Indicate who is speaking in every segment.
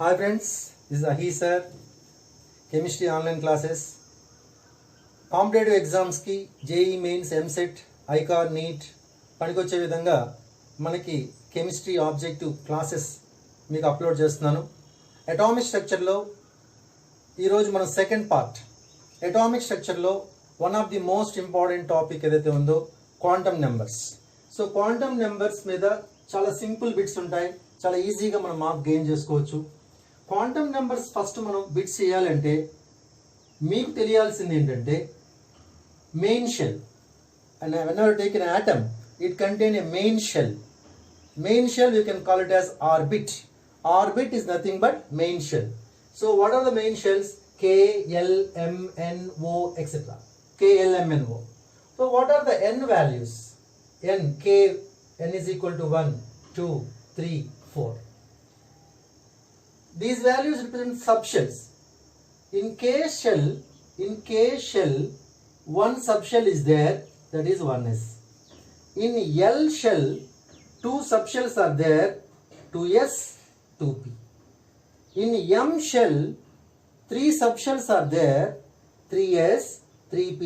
Speaker 1: Hi friends, this is Ahi sir, chemistry online classes. Competitive ఎగ్జామ్స్కి JEE mains EAMCET ICAR NEET పనికొచ్చే విధంగా మనకి chemistry objective classes మీకు upload చేస్తున్నాను. Atomic స్ట్రక్చర్లో ఈరోజు మనం సెకండ్ పార్ట్. అటామిక్ స్ట్రక్చర్లో one of the most important topic ఏదైతే ఉందో quantum numbers. So quantum numbers మీద చాలా సింపుల్ బిట్స్ ఉంటాయి, చాలా ఈజీగా మనం మార్క్ గెయిన్ చేసుకోవచ్చు. క్వాంటమ్ నెంబర్స్ ఫస్ట్ మనం బిట్స్ చేయాలంటే మీకు తెలియాల్సింది ఏంటంటే main shell, and whenever you take an atom it contain a main shell. Main shell you can call it as orbit. Orbit is nothing but main shell. So what are the main shells? K, L, M, N, O, etc. K, L, M, N, O. So what are the n values? N, K, n is equal to 1, 2, 3, 4. These values represent subshells. In K shell one subshell is there, that is 1s. In L shell, two subshells are there, 2s, 2p. In M shell, three subshells are there, 3s, 3p,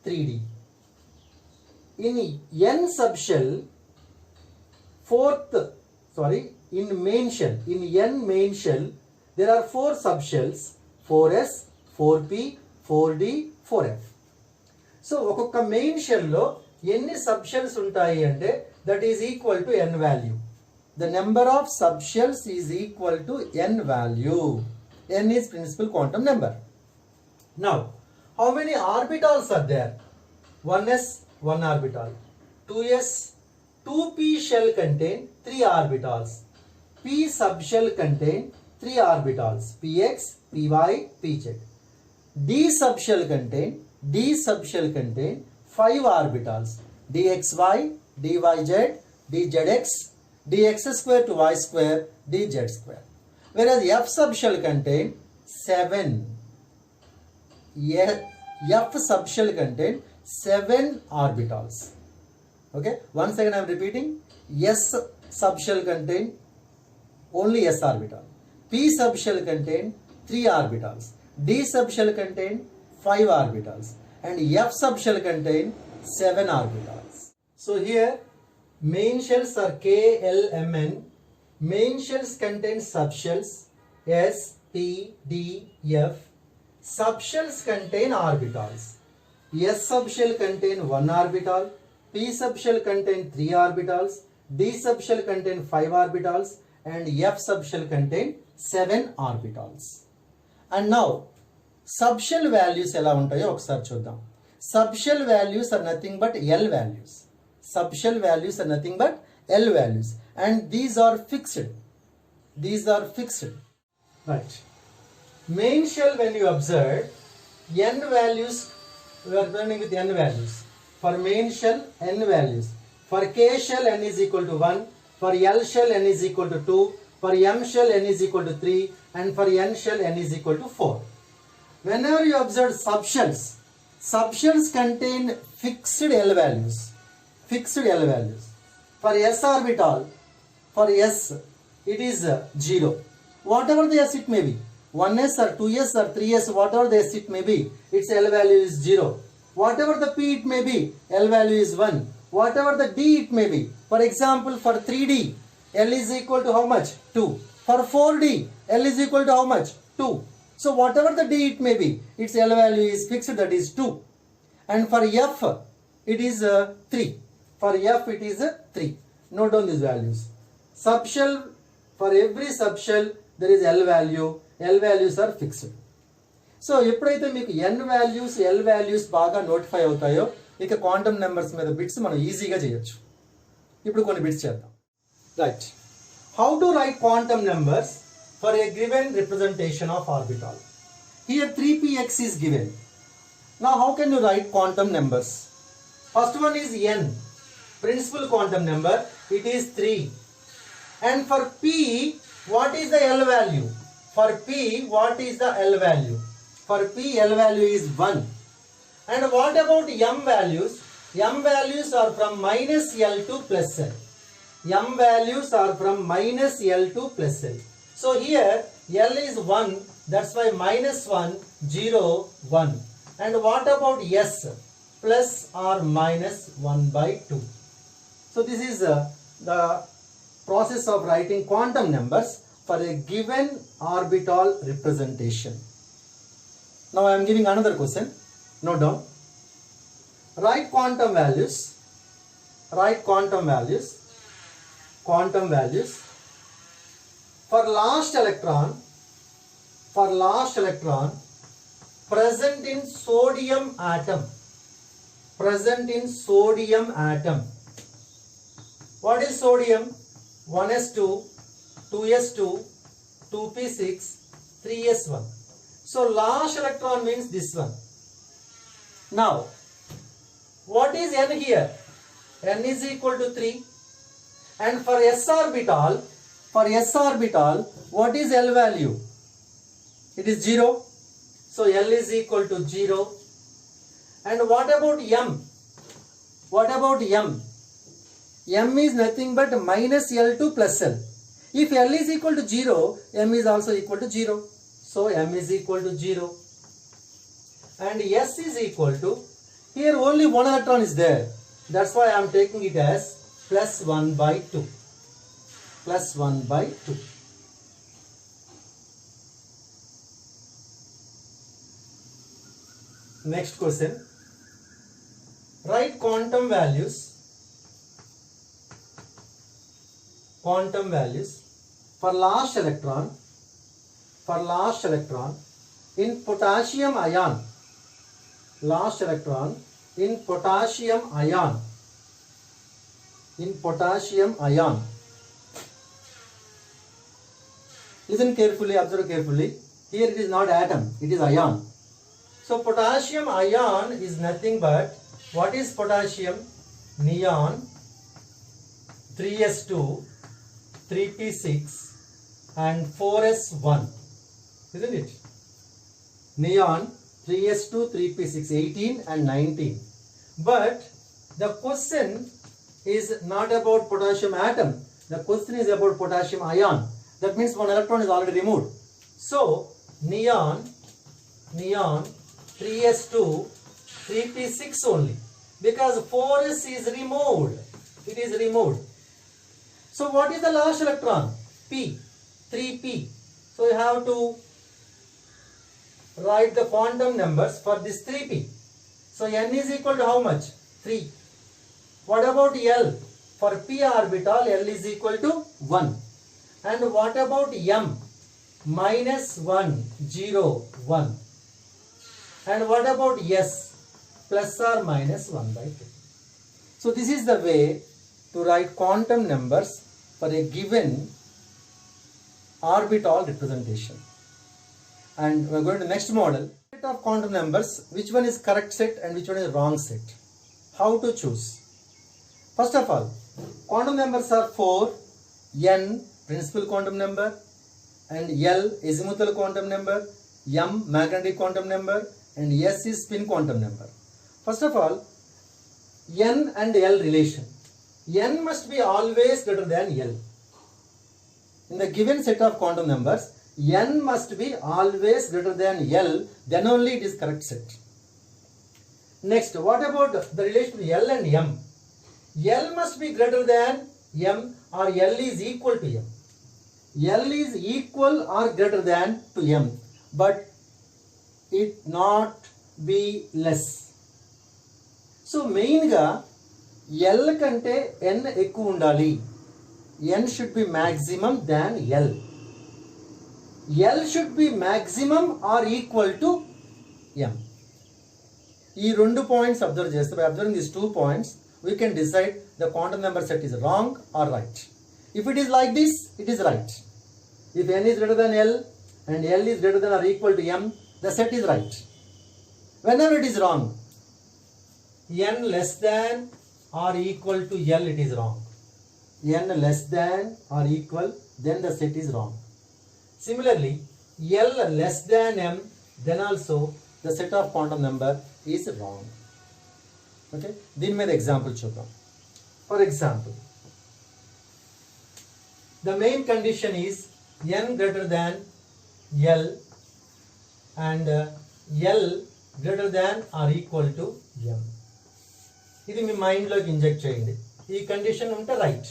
Speaker 1: 3d. In N subshell, in N main shell, there are four subshells, 4s, 4p, 4d, 4f. So ఒక్కొక్క main షెల్లో ఎన్ని subshells ఉంటాయి అంటే that is equal to N value. The number of subshells is equal to N value. N is principal quantum number. Now how many orbitals are there? 1s 1 orbital, 2s 2p shell contain 3 orbitals, p subshell contain 3 orbitals, px, py, pz. d subshell contain 5 orbitals, dxy, dyz, dzx, dx square to y square, dz square. Whereas f subshell contain 7. F subshell contain 7 orbitals. Okay, once again I am repeating. S subshell contain only s orbital, p subshell contain 3 orbitals, d subshell contain 5 orbitals, and f subshell contain 7 orbitals. So here main shells are K, L, M, N. Main shells contain subshells S, P, D, F. Subshells contain orbitals. S subshell contain 1 orbital, P subshell contain 3 orbitals, D subshell contain 5 orbitals, and F subshell contain 7 orbitals. And now subshell values ఎలా ఉంటాయో ఒకసారి చూద్దాం. Subshell values are nothing but L values. Subshell values are nothing but L values, and these are fixed. Right. Main shell, when you observe n values, we are running with n values. For main shell n values. For K shell n is equal to 1. For L shell n is equal to 2. For M shell n is equal to 3. And for N shell n is equal to 4. Whenever you observe subshells contain fixed L values. For S orbital, for S, it is 0. Whatever the S it may be, 1s or 2s or 3s, whatever the S it may be, its L value is 0. Whatever the P it may be, L value is 1. Whatever the D it may be, for example, for 3D, L is equal to how much? 2. For 4D, L is equal to how much? 2. So whatever the D it may be, its L value is fixed, that is 2. And for F, it is 3. For F, it is 3. Note down these values. Subshell, for every subshell, there is L value. L values are fixed. So ఎప్పుడైతే మీకు ఎన్ values L values బాగా notify అవుతాయో ఇక quantum numbers మీద bits మనం ఈజీగా చేయొచ్చు. ఇప్పుడు కొన్ని బిట్స్ చేద్దాం. Right. How to right quantum numbers for a given representation of orbital. Here 3px is given. Now how can you write quantum numbers? First one is n, principal quantum number, it is 3. And for p, what is the L value? For p, what is the L value? For p, L value is 1. And what about m values? M values are from minus L to plus L. M values are from minus L to plus L. So here L is 1, that's why minus 1, 0, 1. And what about S? Plus or minus 1 by 2. So this is the process of writing quantum numbers for a given orbital representation. Now I am giving another question. Note down. Write quantum values. Write quantum values. Quantum values for last electron. For last electron present in sodium atom. Present in sodium atom. What is sodium? 1s2, 2s2, 2p6, 3s1. So last electron means this one. Now, what is n here? N is equal to 3. And for s orbital, what is L value? It is 0. So L is equal to 0. And what about M? What about M? M is nothing but minus L2 plus L. If L is equal to 0, M is also equal to 0. So M is equal to 0. And S is equal to, here only one electron is there. That's why I am taking it as plus 1 by 2. Plus 1 by 2. Next question. Write quantum values. Quantum values for last electron. For last electron in potassium ion. Last electron in potassium ion. In potassium ion. Listen carefully, observe carefully. Here it is not atom, it is ion. So potassium ion is nothing but, what is potassium? Neon, 3s2, 3p6 and 4s1. Isn't it? Neon, 3s2, 3p6, 18 and 19. But the question is not about potassium atom. The question is about potassium ion. That means one electron is already removed. So neon 3s2, 3p6 only. Because 4s is removed. It is removed. So what is the last electron? P. 3p. So you have to write the quantum numbers for this 3p. So n is equal to how much? 3. What about L? For p orbital, L is equal to 1. And what about M? Minus 1, 0, 1. And what about S? Plus or minus 1 by 2. So this is the way to write quantum numbers for a given orbital representation. And we are going to the next model. Set of quantum numbers, which one is correct set and which one is wrong set. How to choose? First of all, quantum numbers are 4, N principal quantum number, and L azimuthal quantum number, M magnetic quantum number, and S is spin quantum number. First of all, N and L relation. N must be always greater than L. In the given set of quantum numbers, N must be always greater than L, then only it is correct set. Next, what about the relation between L and M? L must be greater than M or L is equal to M. L is equal or greater than to M, but it not be less. So main ga L kante N ekku undali. N should be maximum than L. L should be maximum or equal to M. Ee rendu points observe cheste, by observing these 2 points, we can decide the quantum number set is wrong or right. If it is like this, it is right. If N is greater than L and L is greater than or equal to M, the set is right. Whenever it is wrong, N less than or equal to L, it is wrong. N less than or equal, then the set is wrong. Similarly, L less than M, then also the set of quantum number is wrong. Okay, దీని మీద example చూద్దాం. For example, the main condition is n greater than L and L greater than or equal to M. ఇది మీ మైండ్లోకి inject చేయండి. ఈ condition ఉంటే right.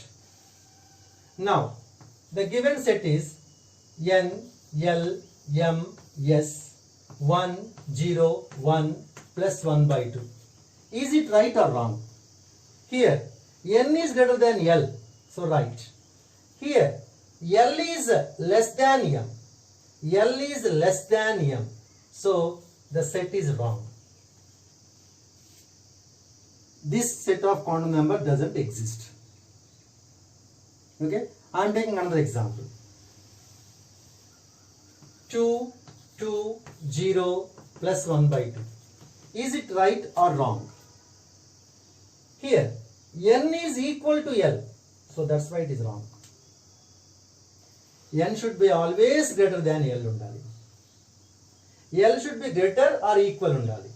Speaker 1: Now the given set is N, L, M, S 1, 0, 1 plus 1 by 2. Is it right or wrong? Here N is greater than L, so right. Here L is less than M. L is less than M, so the set is wrong. This set of quantum number doesn't exist. Okay, I am taking another example. 2, 2, 0 plus 1 by 2. Is it right or wrong? Here N is equal to L, so that's why it is wrong. N should be always greater than L undali. L should be greater or equal undali.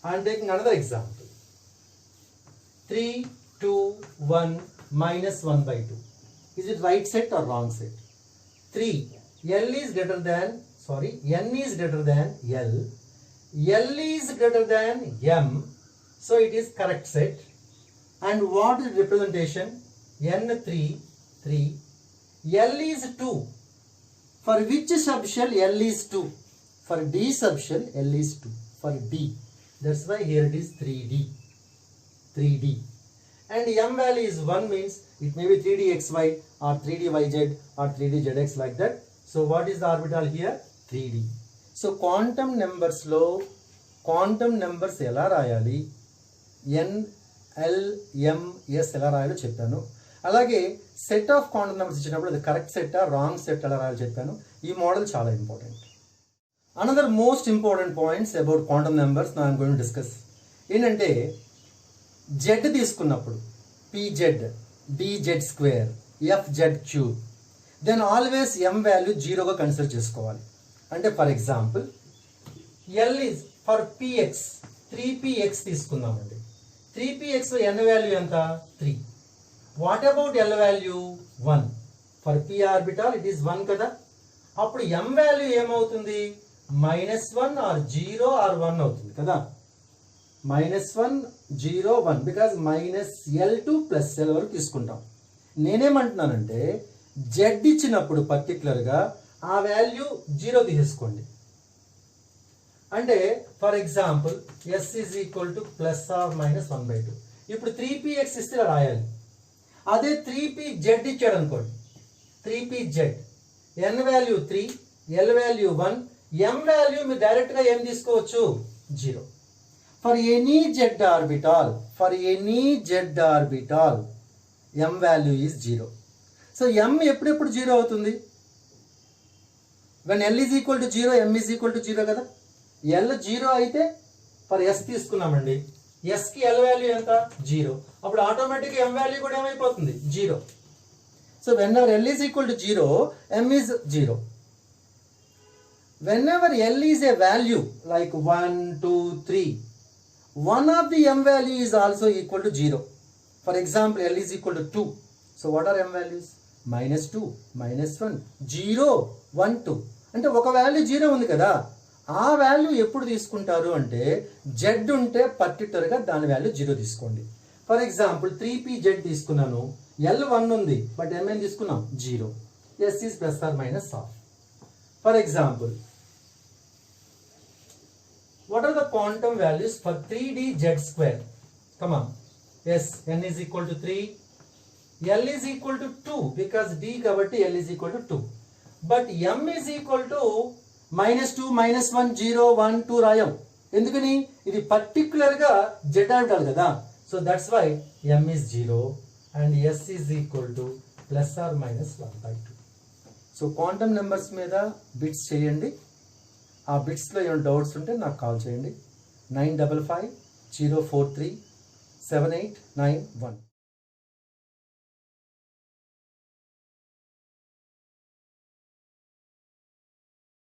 Speaker 1: I am taking another example. 3, 2, 1 minus 1 by 2. Is it right set or wrong set? 3. L is greater than, N is greater than L. L is greater than M. So it is correct set. And what is representation? N3, 3. L is 2. For which subshell L is 2? For D subshell L is 2. For D. That's why here it is 3D. 3D. And M value is 1 means it may be 3DXY or 3DYZ or 3DZX like that. So what is the orbital here? 3D. So quantum numbers lo quantum numbers ఎలా రాయాలి? N, L, M, S ఎలా రాయాలో చెప్పాను. అలాగే set of quantum numbers ఇచ్చినప్పుడు అది correct సెట్టా wrong set ఎలా రాయాలో చెప్పాను. ఈ మోడల్ చాలా important. Another most important points about quantum numbers నా ఐఎమ్ గోయింగ్ టు డిస్కస్ ఏంటంటే జెడ్ తీసుకున్నప్పుడు PZ, DZ square, FZ cube, then always M value జీరోగా కన్సిడర్ చేసుకోవాలి. అంటే for example L is for PX 3PX తీసుకుందామండి. 3PX N value ఎంత? 3. What about L value? 1. For P orbital it is 1 కదా. అప్పుడు M value ఏమవుతుంది? -1 are 0 are 1 అవుతుంది కదా. -1, 0, 1 బికాజ్ -L టు +L వరకు తీసుకుంటాం. నేనేమంటున్నానంటే Z ఇచ్చినప్పుడు పర్టికులర్గా ఆ వాల్యూ 0 తీసేసుకోండి. అంటే for example S is equal to +or-1/2. ఇప్పుడు 3PX ఇస్తే రాయాలి. అదే 3PZ ఇచ్చాడు అనుకోండి, 3PZ N value 3, L value 1, M value మీరు డైరెక్ట్గా ఏం తీసుకోవచ్చు? 0. For any Z orbital M value is 0. So M ఎప్పుడెప్పుడు 0 అవుతుంది? when L is equal to 0, M is equal to 0 కదా. L 0 అయితే ఫర్ S తీసుకున్నామండి, S కి L వాల్యూ ఎంత? 0. అప్పుడు ఆటోమేటిక్గా M వాల్యూ కూడా ఏమైపోతుంది? 0. So whenever L is equal to 0, M is 0. Whenever L is a value like 1, 2, 3, one of the M value is also equal to 0. For example, L is equal to 2. So what are M values? -2, -1, 0, 1, 2. అంటే ఒక value 0 ఉంది కదా, ఆ value ఎప్పుడు తీసుకుంటారు అంటే Z ఉంటే పర్టికులర్గా దాని వాల్యూ 0 తీసుకోండి. ఫర్ ఎగ్జాంపుల్ 3PZ తీసుకున్నాను, L 1 ఉంది బట్ M ఏం తీసుకున్నాం? 0. S is +or-, for example what are the quantum values for 3DZ square? Come on. Yes, N is equal to 3, L is equal to 2 because D kabatti L is equal to 2, but M is equal to -2, -1, 0, 1, 2 రాయం. ఎందుకని? ఇది పర్టికులర్గా Z orbital కదా. So that's why M is 0 and S is equal to +or-1/2. So quantum numbers మీద bits చేయండి. ఆ బిట్స్లో ఏమైనా doubts ఉంటే నాకు కాల్ చేయండి. 955 043 7891.